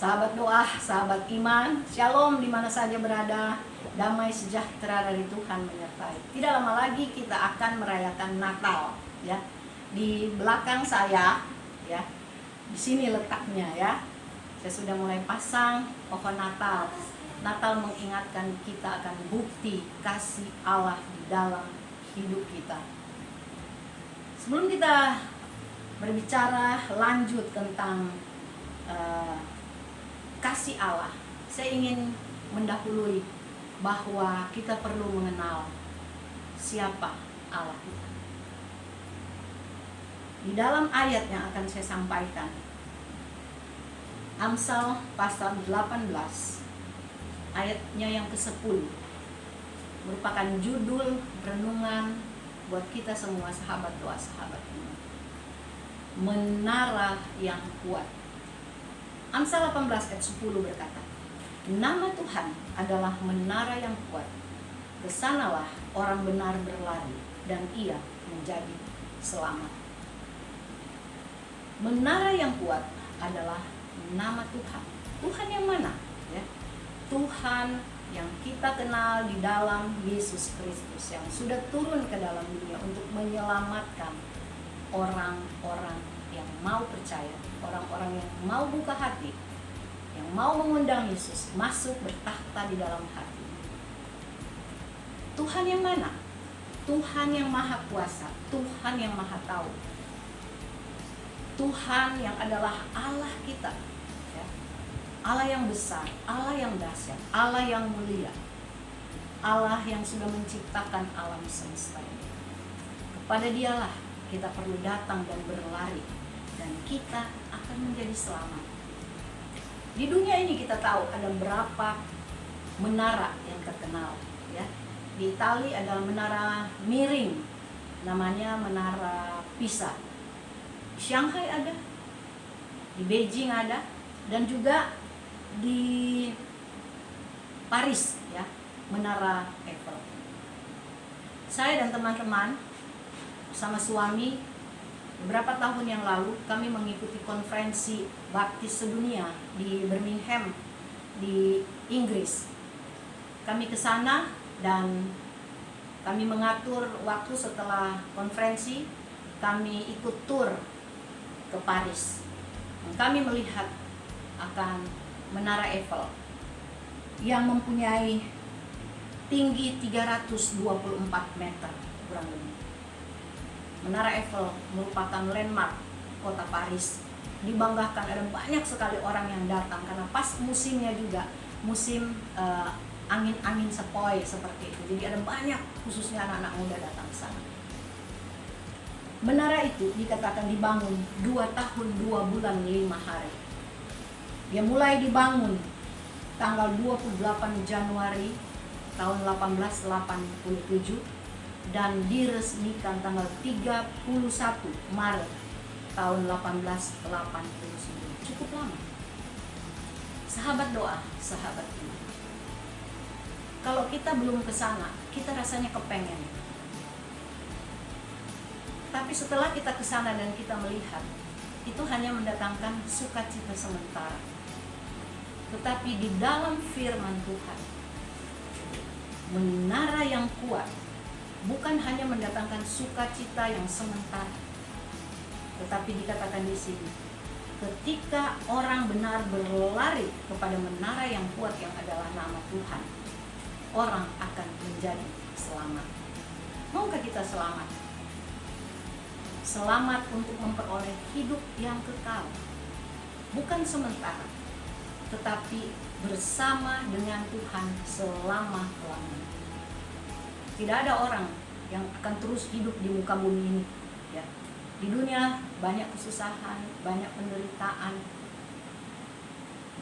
Sahabat doa, sahabat iman, shalom di mana saja berada, damai sejahtera dari Tuhan menyertai. Tidak lama lagi kita akan merayakan Natal, ya. Di belakang saya, ya, di sini letaknya, ya. Saya sudah mulai pasang pohon Natal. Natal mengingatkan kita akan bukti kasih Allah di dalam hidup kita. Sebelum kita berbicara lanjut tentang kasih Allah, saya ingin mendahului bahwa kita perlu mengenal siapa Allah kita. Di dalam ayat yang akan saya sampaikan, Amsal pasal 18 ayatnya yang ke-10 merupakan judul renungan buat kita semua sahabat doa, sahabat iman. Menara yang kuat. Amsal 18 ayat 10 berkata, nama Tuhan adalah menara yang kuat. Kesanalah orang benar berlari dan ia menjadi selamat. Menara yang kuat adalah nama Tuhan. Tuhan yang mana? Ya. Tuhan yang kita kenal di dalam Yesus Kristus yang sudah turun ke dalam dunia untuk menyelamatkan orang-orang yang mau percaya, orang-orang yang mau buka hati, yang mau mengundang Yesus masuk bertakhta di dalam hati. Tuhan yang mana? Tuhan yang maha kuasa, Tuhan yang maha tahu, Tuhan yang adalah Allah kita, ya. Allah yang besar, Allah yang dahsyat, Allah yang mulia, Allah yang sudah menciptakan alam semesta ini. Kepada Dialah kita perlu datang dan berlari, dan kita akan menjadi selamat. Di dunia ini kita tahu ada berapa menara yang terkenal, ya. Di Italia ada menara miring, namanya menara Pisa. Di Shanghai ada, di Beijing ada, dan juga di Paris, ya, menara Eiffel. Saya dan teman-teman bersama suami beberapa tahun yang lalu kami mengikuti konferensi baptis sedunia di Birmingham di Inggris. Kami ke sana dan kami mengatur waktu setelah konferensi, kami ikut tur ke Paris. Kami melihat akan menara Eiffel yang mempunyai tinggi 324 meter kurang lebih. Menara Eiffel merupakan landmark kota Paris. Dibanggakan, ada banyak sekali orang yang datang karena pas musimnya juga, musim angin-angin sepoi seperti itu. Jadi ada banyak, khususnya anak-anak muda datang ke sana. Menara itu dikatakan dibangun 2 tahun 2 bulan 5 hari. Dia mulai dibangun tanggal 28 Januari tahun 1887 dan diresmikan tanggal 31 Maret tahun 1889. Cukup lama. Sahabat doa, sahabat iman. Kalau kita belum ke sana, kita rasanya kepengen. Tapi setelah kita ke sana dan kita melihat, itu hanya mendatangkan sukacita sementara. Tetapi di dalam firman Tuhan, menara yang kuat bukan hanya mendatangkan sukacita yang sementara, tetapi dikatakan di sini, ketika orang benar berlari kepada menara yang kuat yang adalah nama Tuhan, orang akan menjadi selamat. Maukah kita selamat? Selamat untuk memperoleh hidup yang kekal, bukan sementara, tetapi bersama dengan Tuhan selama-lamanya. Tidak ada orang yang akan terus hidup di muka bumi ini, ya. Di dunia banyak kesusahan, banyak penderitaan,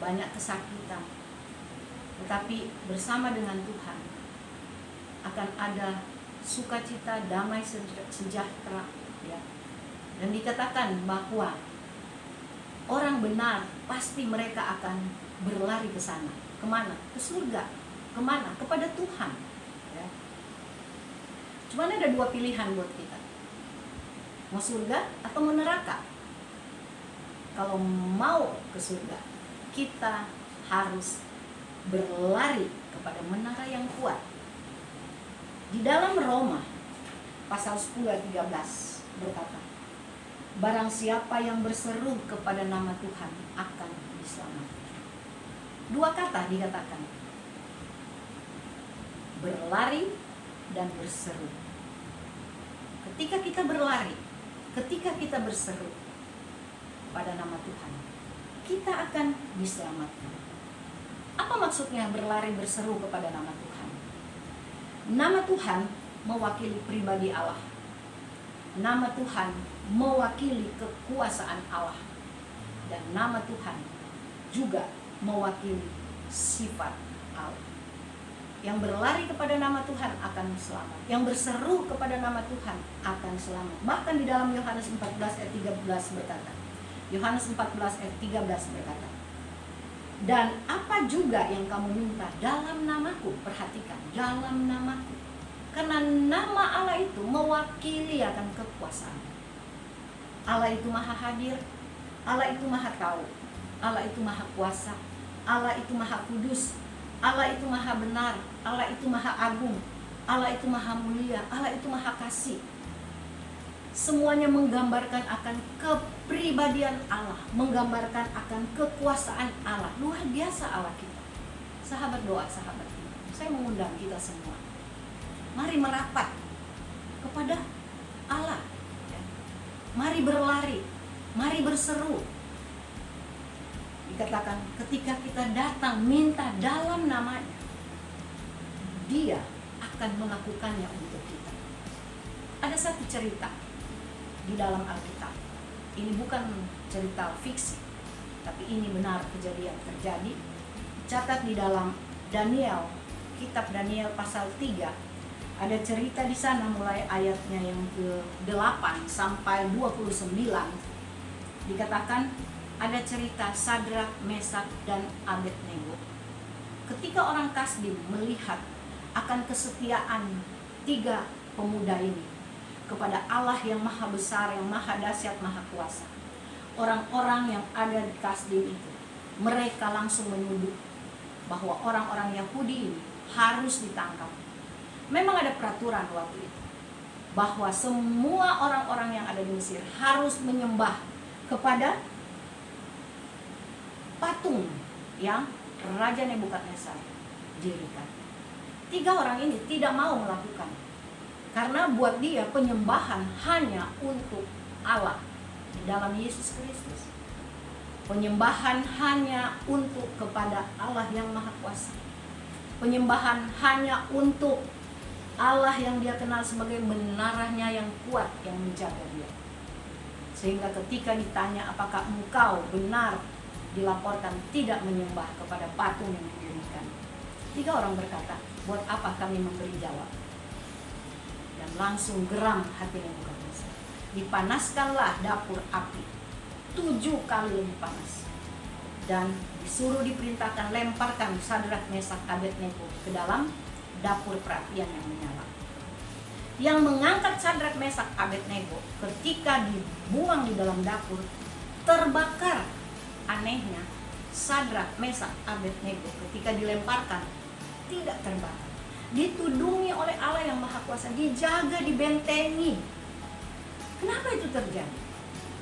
banyak kesakitan. Tetapi bersama dengan Tuhan akan ada sukacita, damai sejahtera, ya. Dan dikatakan bahwa orang benar pasti mereka akan berlari ke sana. Kemana? Ke surga. Kemana? Kepada Tuhan, ya. Cuma ada 2 pilihan buat kita. Mau surga atau mau neraka? Kalau mau ke surga, kita harus berlari kepada menara yang kuat. Di dalam Roma pasal 10 ayat 13 berkata, barang siapa yang berseru kepada nama Tuhan akan diselamatkan. Dua kata dikatakan, berlari dan berseru. Ketika kita berlari, ketika kita berseru pada nama Tuhan, kita akan diselamatkan. Apa maksudnya berlari berseru kepada nama Tuhan? Nama Tuhan mewakili pribadi Allah. Nama Tuhan mewakili kekuasaan Allah. Dan nama Tuhan juga mewakili sifat Allah. Yang berlari kepada nama Tuhan akan selamat. Yang berseru kepada nama Tuhan akan selamat. Bahkan di dalam Yohanes 14 ayat 13 berkata, Yohanes 14 ayat 13 berkata, dan apa juga yang kamu minta dalam namaku, perhatikan, dalam namaku. Karena nama Allah itu mewakili akan kekuasaan. Allah itu maha hadir, Allah itu maha tahu, Allah itu maha kuasa, Allah itu maha kudus, Allah itu maha benar, Allah itu maha agung, Allah itu maha mulia, Allah itu maha kasih. Semuanya menggambarkan akan kepribadian Allah, menggambarkan akan kekuasaan Allah. Luar biasa Allah kita. Sahabat doa, sahabat doa, saya mengundang kita semua, mari merapat kepada Allah, ya. Mari berlari, mari berseru. Dikatakan ketika kita datang minta dalam namanya, Dia akan melakukannya untuk kita. Ada satu cerita di dalam Alkitab. Ini bukan cerita fiksi, tapi ini benar kejadian terjadi. Catat di dalam Daniel, kitab Daniel pasal 3. Ada cerita di sana mulai ayatnya yang ke-8 sampai 29. Dikatakan ada cerita Sadrak, Mesak, dan Abednego. Ketika orang Kasdim melihat akan kesetiaan 3 pemuda ini kepada Allah yang maha besar, yang maha dahsyat, maha kuasa, orang-orang yang ada di Kasdim itu, mereka langsung menuduh bahwa orang-orang Yahudi ini harus ditangkap. Memang ada peraturan waktu itu bahwa semua orang-orang yang ada di Mesir harus menyembah kepada patung yang Raja Nebukadnezar dirikan. 3 orang ini tidak mau melakukan, karena buat dia penyembahan hanya untuk Allah di dalam Yesus Kristus. Penyembahan hanya untuk kepada Allah yang maha kuasa. Penyembahan hanya untuk Allah yang dia kenal sebagai menaranya yang kuat yang menjaga dia. Sehingga ketika ditanya apakah engkau benar dilaporkan tidak menyembah kepada patung yang didirikan, 3 orang berkata, buat apa kami memberi jawab? Dan langsung geram hati Nebukadnezar. Dipanaskanlah dapur api 7 kali lebih panas, dan disuruh diperintahkan lemparkan Sadrak, Mesak, Abednego ke dalam dapur perapian yang menyala. Yang mengangkat Sadrak, Mesak, Abednego ketika dibuang di dalam dapur terbakar. Anehnya Sadrak, Mesak, Abednego ketika dilemparkan tidak terbakar. Ditudungi oleh Allah yang maha kuasa, dijaga, dibentengi. Kenapa itu terjadi?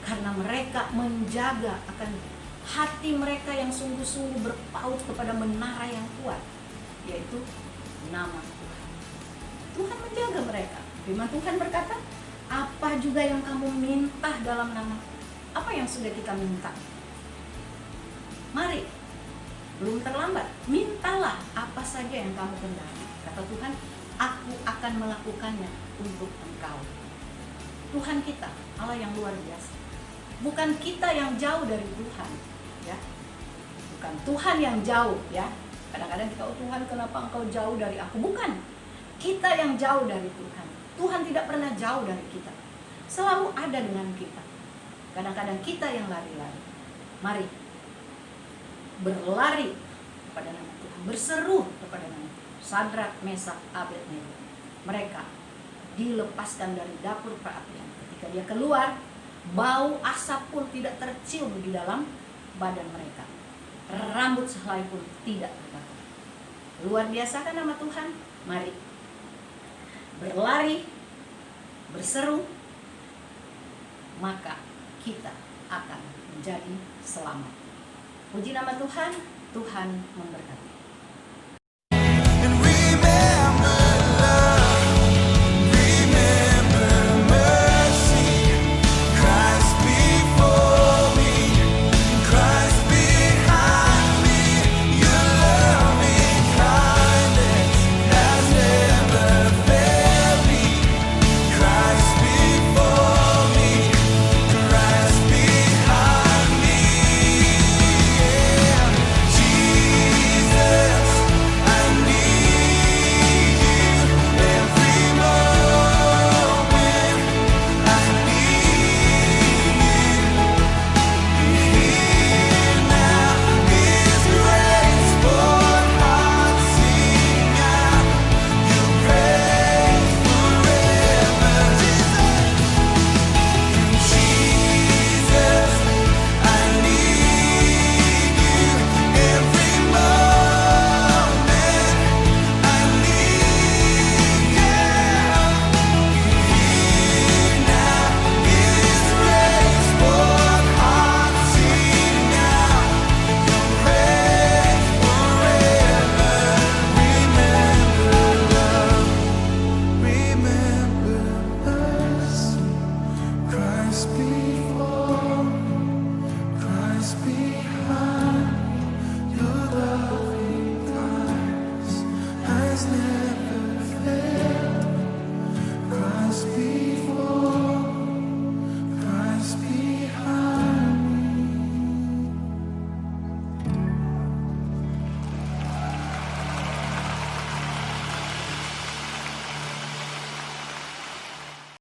Karena mereka menjaga akan hati mereka yang sungguh-sungguh berpaut kepada menara yang kuat, yaitu nama Tuhan. Tuhan menjaga mereka. Firman Tuhan berkata, apa juga yang kamu minta dalam nama? Apa yang sudah kita minta? Mari, belum terlambat, mintalah apa saja yang kamu kehendaki. Kata Tuhan, aku akan melakukannya untuk engkau. Tuhan kita, Allah yang luar biasa. Bukan kita yang jauh dari Tuhan, ya. Bukan Tuhan yang jauh, ya. Kadang-kadang kita, oh Tuhan, kenapa engkau jauh dari aku? Bukan. Kita yang jauh dari Tuhan. Tuhan tidak pernah jauh dari kita. Selalu ada dengan kita. Kadang-kadang kita yang lari-lari. Mari berlari kepada nama Tuhan, berseru kepada nama Tuhan. Sadrak, Mesak, Abednego, mereka dilepaskan dari dapur perapian. Ketika dia keluar, bau asap pun tidak tercium di dalam badan mereka. rambut sehelai pun tidak terpotong. Luar biasa kan nama Tuhan? Mari berlari, berseru, maka kita akan menjadi selamat. Puji nama Tuhan, Tuhan memberkati.